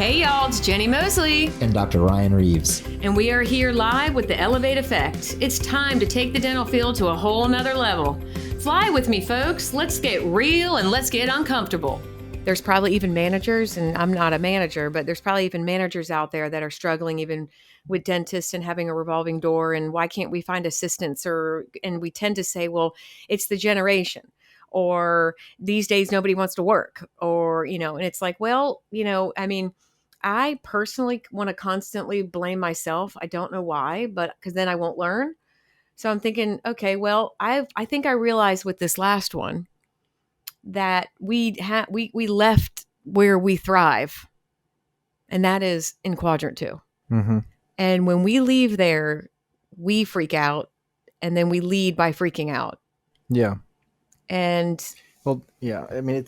Hey y'all, it's Jenni Moseley and Dr. Ryan Reeves. And we are here live with the Elevate Effect. It's time to take the dental field to a whole nother level. Fly with me, folks. Let's get real and let's get uncomfortable. There's probably even managers, and I'm not a manager, but there's probably even managers out there that are struggling even with dentists and having a revolving door. And why can't we find assistants? And we tend to say, well, it's the generation. Or these days nobody wants to work, or, and it's like, well, I personally want to constantly blame myself. I don't know why, but because then I won't learn. So I'm thinking, okay, well, I think I realized with this last one that we left where we thrive, and that is in quadrant 2. Mm-hmm. And when we leave there, we freak out, and then we lead by freaking out. Yeah. And well, yeah, I mean,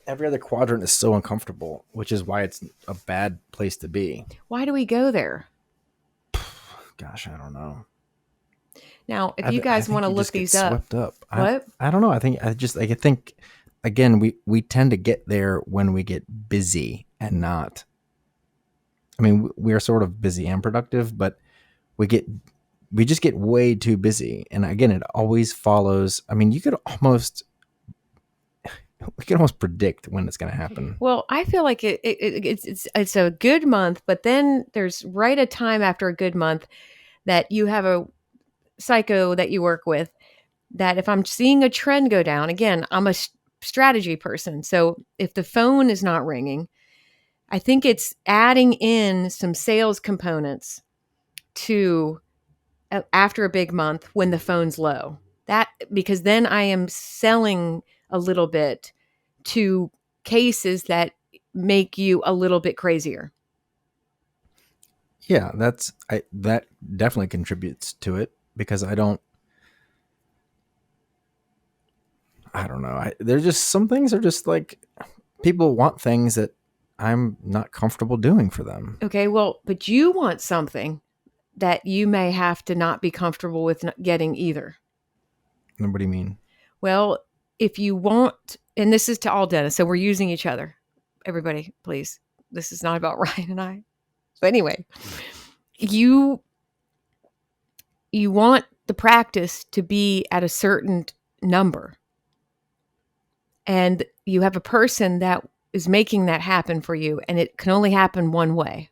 every other quadrant is so uncomfortable, which is why it's a bad place to be. Why do we go there? Gosh, I don't know. Now, if you guys want to look these up, swept up. What? I don't know. I think again, we tend to get there when we get busy and not. I mean, we are sort of busy and productive, but we just get way too busy. And again, it always follows. I mean, we can almost predict when it's going to happen. Well, I feel like it's a good month, but then there's right a time after a good month that you have a psycho that you work with that if I'm seeing a trend go down, again, I'm a strategy person. So if the phone is not ringing, I think it's adding in some sales components to after a big month when the phone's low. That because then I am selling a little bit to cases that make you a little bit crazier. Yeah, that definitely contributes to it because I don't know. There's just some things are just like people want things that I'm not comfortable doing for them. Okay, well, but you want something that you may have to not be comfortable with getting either. What do you mean? Well, if you want, and this is to all dentists, so we're using each other. Everybody, please. This is not about Ryan and I. So anyway, you want the practice to be at a certain number. And you have a person that is making that happen for you, and it can only happen one way.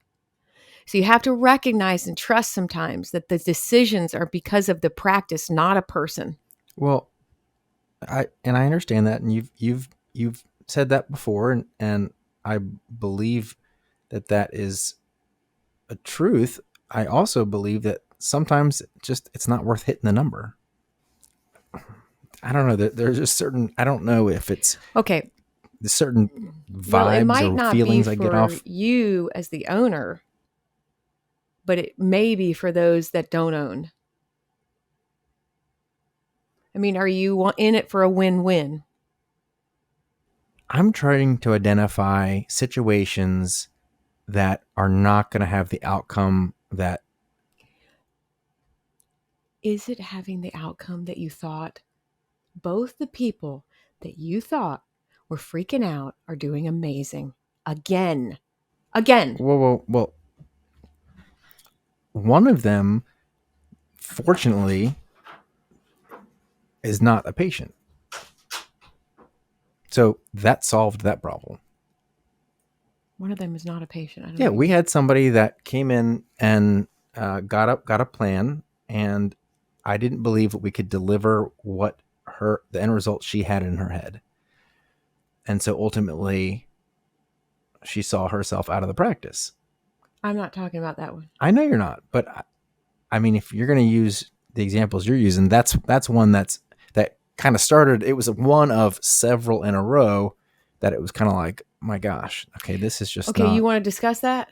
So you have to recognize and trust sometimes that the decisions are because of the practice, not a person. Well, I understand that, and you've said that before, and I believe that is a truth. I also believe that sometimes it's not worth hitting the number. I don't know that there's just certain. I don't know if it's okay. The certain vibes or feelings I get off you as the owner, but it may be for those that don't own. I mean, are you in it for a win-win? I'm trying to identify situations that are not going to have the outcome that. Is it having the outcome that you thought? Both the people that you thought were freaking out are doing amazing. Again. Well. One of them, fortunately, is not a patient. So that solved that problem. One of them is not a patient. I don't know. We had somebody that came in and got a plan, and I didn't believe that we could deliver the end result she had in her head. And so ultimately, she saw herself out of the practice. I'm not talking about that one. I know you're not, but I mean, if you're going to use the examples you're using, that's one that kind of started. It was one of several in a row that it was kind of like, my gosh, okay, this is just okay. You want to discuss that?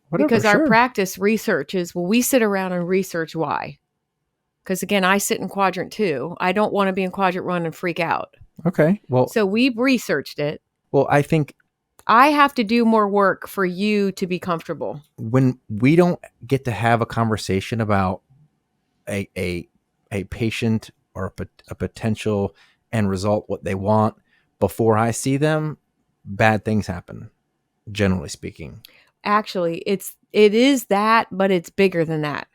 Whatever, because sure. Our practice research is, we sit around and research why. Because again, I sit in quadrant 2. I don't want to be in quadrant 1 and freak out. Okay, well, so we've researched it. Well, I think I have to do more work for you to be comfortable. When we don't get to have a conversation about a patient or a potential end result, what they want, before I see them, bad things happen. generally speaking? Actually, it is that, but it's bigger than that.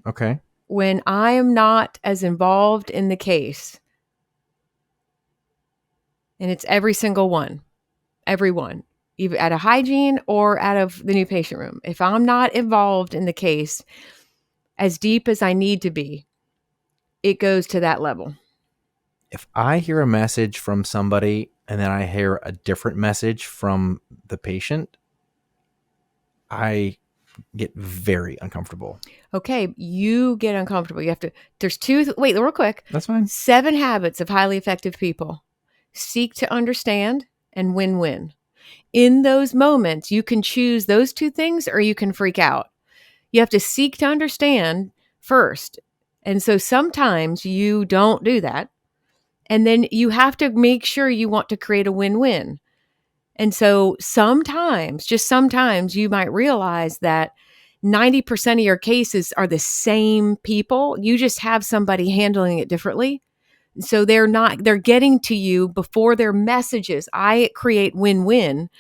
Okay. When I am not as involved in the case, and it's every single one, everyone, either out of hygiene or out of the new patient room. If I'm not involved in the case as deep as I need to be, it goes to that level. If I hear a message from somebody and then I hear a different message from the patient, I get very uncomfortable. Okay, you get uncomfortable. You have to, there's wait, real quick. That's fine. 7 habits of highly effective people. Seek to understand and win-win. In those moments, you can choose those 2 things or you can freak out. You have to seek to understand first. And so sometimes you don't do that. And then you have to make sure you want to create a win-win. And so sometimes, just sometimes, you might realize that 90% of your cases are the same people. You just have somebody handling it differently. So they're getting to you before their messages. I create win-win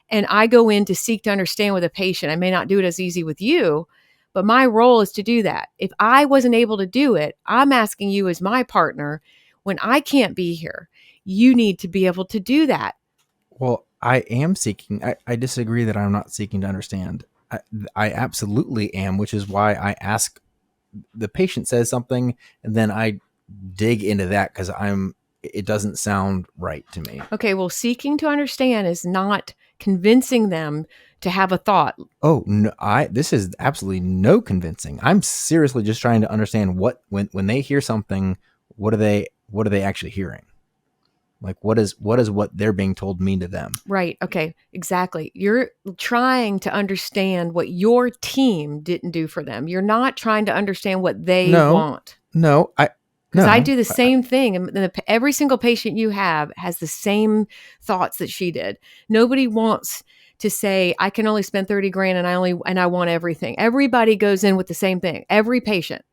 and I go in to seek to understand with a patient. I may not do it as easy with you, but my role is to do that. If I wasn't able to do it, I'm asking you as my partner, when I can't be here, you need to be able to do that. Well, I am seeking, I disagree that I'm not seeking to understand. I absolutely am, which is why I ask. The patient says something and then I dig into that because it doesn't sound right to me. Okay, well, seeking to understand is not convincing them to have a thought. Oh no, this is absolutely no convincing. I'm seriously just trying to understand when they hear something, what are they actually hearing? Like what is what they're being told mean to them? Right. Okay. Exactly. You're trying to understand what your team didn't do for them. You're not trying to understand what they want. No, Because I do the same thing. And every single patient you have has the same thoughts that she did. Nobody wants to say, I can only spend 30 grand and I want everything. Everybody goes in with the same thing. Every patient.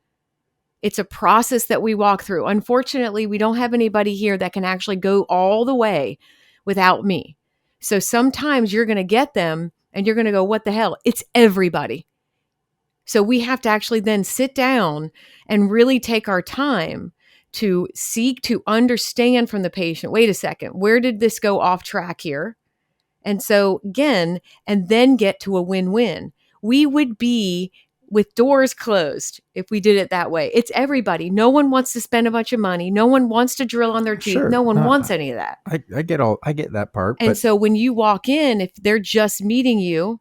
It's a process that we walk through. Unfortunately, we don't have anybody here that can actually go all the way without me. So sometimes you're going to get them and you're going to go, what the hell? It's everybody. So we have to actually then sit down and really take our time to seek to understand from the patient. Wait a second, where did this go off track here? And so again, and then get to a win-win. We would be with doors closed if we did it that way. It's everybody. No one wants to spend a bunch of money. No one wants to drill on their teeth. Sure. No one wants any of that. I get that part. And but so when you walk in, if they're just meeting you,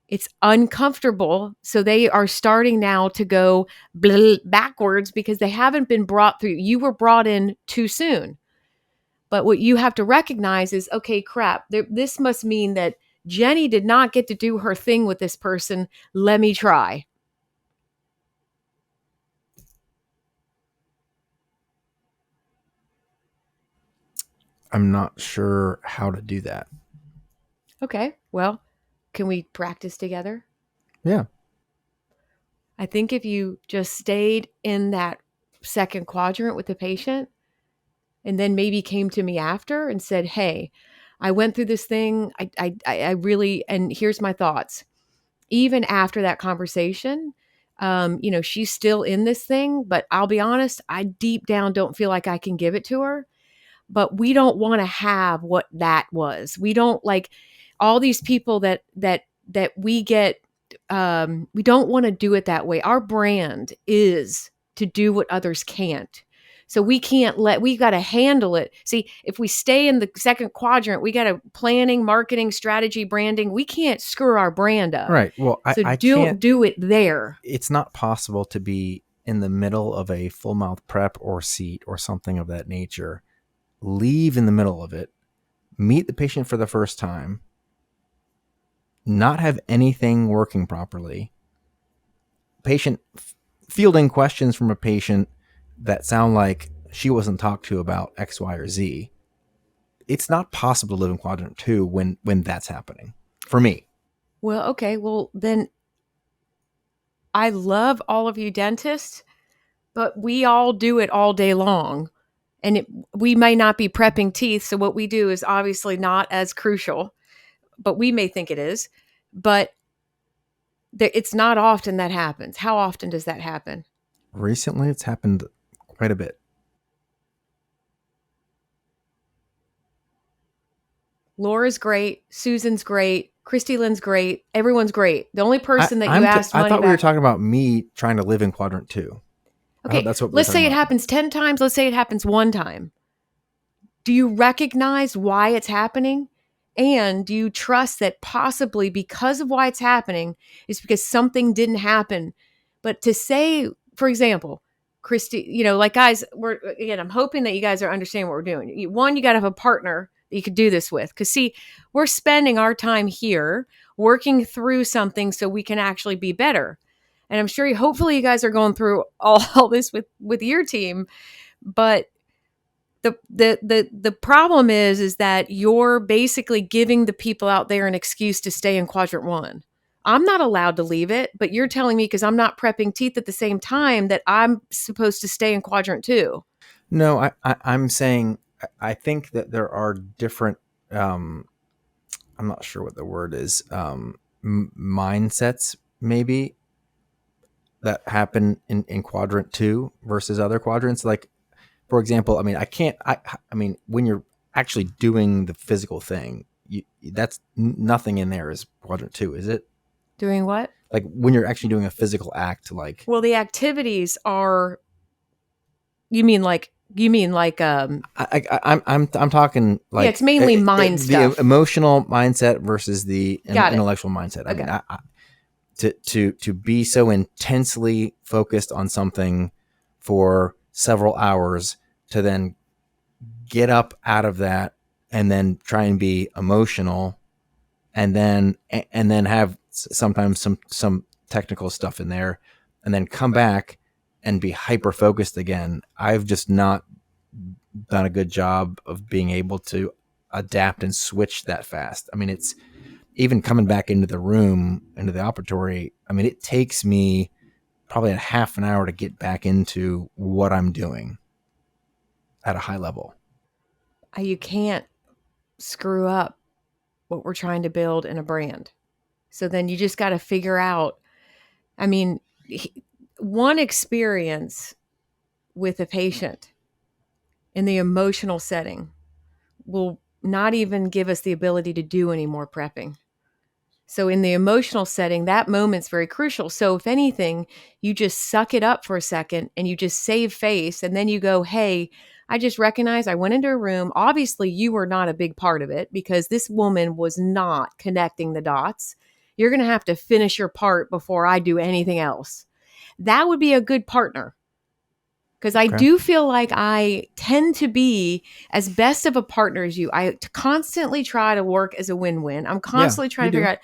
it's uncomfortable. So they are starting now to go backwards because they haven't been brought through. You were brought in too soon. But what you have to recognize is, okay, crap, this must mean that Jenni did not get to do her thing with this person. Let me try. I'm not sure how to do that. Okay, well, can we practice together? Yeah. I think if you just stayed in that second quadrant with the patient and then maybe came to me after and said, hey, I went through this thing. I really, and here's my thoughts. Even after that conversation, she's still in this thing, but I'll be honest, I deep down don't feel like I can give it to her. But we don't want to have what that was. We don't like all these people that we get. We don't want to do it that way. Our brand is to do what others can't. So we got to handle it. See, if we stay in the second quadrant, we got to planning, marketing, strategy, branding. We can't screw our brand up. Right. Well, I don't can't do it there. It's not possible to be in the middle of a full mouth prep or seat or something of that nature, leave in the middle of it, meet the patient for the first time, not have anything working properly, fielding questions from a patient that sound like she wasn't talked to about X, Y, or Z. It's not possible to live in quadrant 2 when that's happening for me. Well, okay. Well, then I love all of you dentists, but we all do it all day long. And we may not be prepping teeth. So what we do is obviously not as crucial. but we may think it is. But it's not often that happens. How often does that happen? Recently, it's happened quite a bit. Laura's great. Susan's great. Christy Lynn's great. Everyone's great. The only person that you asked I money thought we were back. talking about me trying to live in quadrant 2. I thought Okay, that's what we were let's talking say it about. happens 10 times. Let's say it happens one time. Do you recognize why it's happening? And do you trust that possibly because of why it's happening is because something didn't happen? But to say, for example, Christy, like guys, I'm hoping that you guys are understanding what we're doing. One, you got to have a partner that you could do this with. Because see, we're spending our time here working through something so we can actually be better. And I'm sure hopefully you guys are going through all this with your team. But the problem is that you're basically giving the people out there an excuse to stay in quadrant 1. I'm not allowed to leave it, but you're telling me because I'm not prepping teeth at the same time that I'm supposed to stay in quadrant 2. No, I'm saying I think that there are different. I'm not sure what the word is. Mindsets maybe that happen in quadrant 2 versus other quadrants. Like, for example, I mean, I mean, when you're actually doing the physical thing, that's nothing in there is quadrant 2, is it? Doing what? Like when you're actually doing a physical act, like Well, the activities are. You mean like I'm talking yeah, like it's mainly mind the stuff. emotional mindset versus the Got it. intellectual mindset. I mean, Okay. to be so intensely focused on something for several hours to then get up out of that and then try and be emotional and then have sometimes some technical stuff in there and then come back and be hyper focused again. I've just not done a good job of being able to adapt and switch that fast. I mean, it's even coming back into the room, into the operatory. I mean, it takes me probably a half an hour to get back into what I'm doing at a high level. You can't screw up what we're trying to build in a brand. So then you just got to figure out. I mean, one experience with a patient in the emotional setting will not even give us the ability to do any more prepping. So in the emotional setting, that moment's very crucial. So if anything, you just suck it up for a second and you just save face. And then you go, hey, I just recognize I went into a room. Obviously, you were not a big part of it because this woman was not connecting the dots. You're going to have to finish your part before I do anything else. That would be a good partner. Because I Okay. do feel like I tend to be as best of a partner as you. I constantly try to work as a win-win. I'm Yeah, constantly trying you to figure do. out,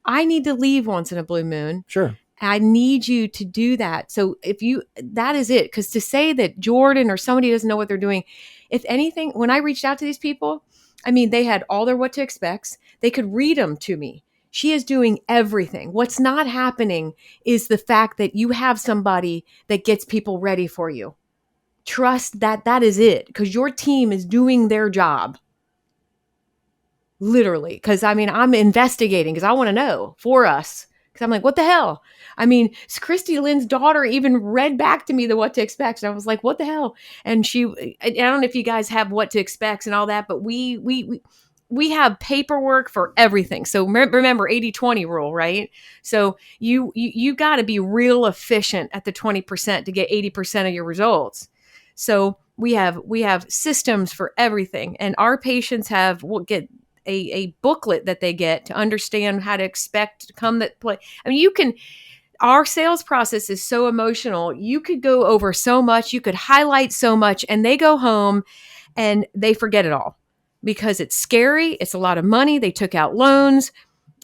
I need to leave once in a blue moon. Sure. I need you to do that. So that is it. Because to say that Jordan or somebody doesn't know what they're doing, if anything, when I reached out to these people, I mean, they had all their what to expects. They could read them to me. She is doing everything. What's not happening is the fact that you have somebody that gets people ready for you. Trust that is it, because your team is doing their job. Literally. Because I mean, I'm investigating because I want to know for us. Because I'm like, what the hell? I mean, Christy Lynn's daughter even read back to me the what to expect. And I was like, what the hell? And I don't know if you guys have what to expect and all that, but we have paperwork for everything. So remember 80-20 rule, right? So you got to be real efficient at the 20% to get 80% of your results. So we have systems for everything, and our patients will get a booklet that they get to understand how to expect to come that play. I mean, our sales process is so emotional. You could go over so much, you could highlight so much, and they go home and they forget it all because it's scary. It's a lot of money. They took out loans.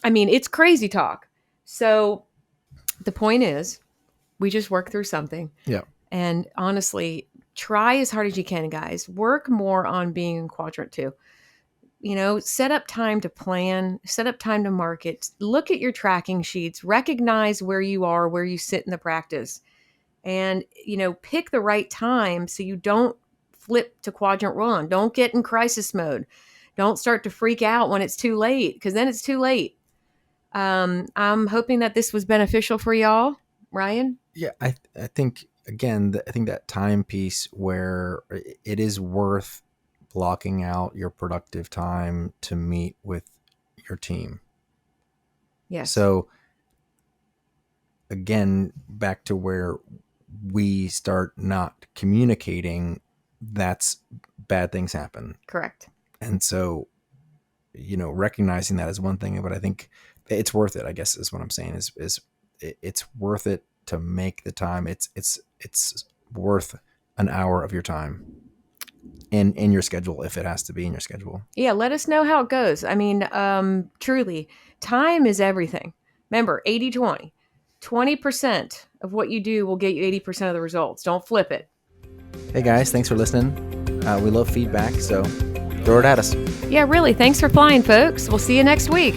I mean, it's crazy talk. So the point is, we just work through something. Yeah. And honestly, try as hard as you can, guys. Work more on being in quadrant 2. Set up time to plan, set up time to market, look at your tracking sheets, recognize where you are, where you sit in the practice, and, pick the right time so you don't flip to quadrant 1. Don't get in crisis mode. Don't start to freak out when it's too late, because then it's too late. I'm hoping that this was beneficial for y'all. Ryan? Yeah, I think again, I think that time piece where it is worth blocking out your productive time to meet with your team. Yes. So again, back to where we start not communicating, that's bad things happen. Correct. And so, recognizing that is one thing, but I think it's worth it, I guess is what I'm saying is it's worth it to make the time. It's worth an hour of your time in your schedule, if it has to be in your schedule. Yeah, let us know how it goes. I mean, truly, time is everything. Remember, 80-20. 20% of what you do will get you 80% of the results. Don't flip it. Hey guys, thanks for listening. We love feedback, so throw it at us. Yeah, really. Thanks for flying, folks. We'll see you next week.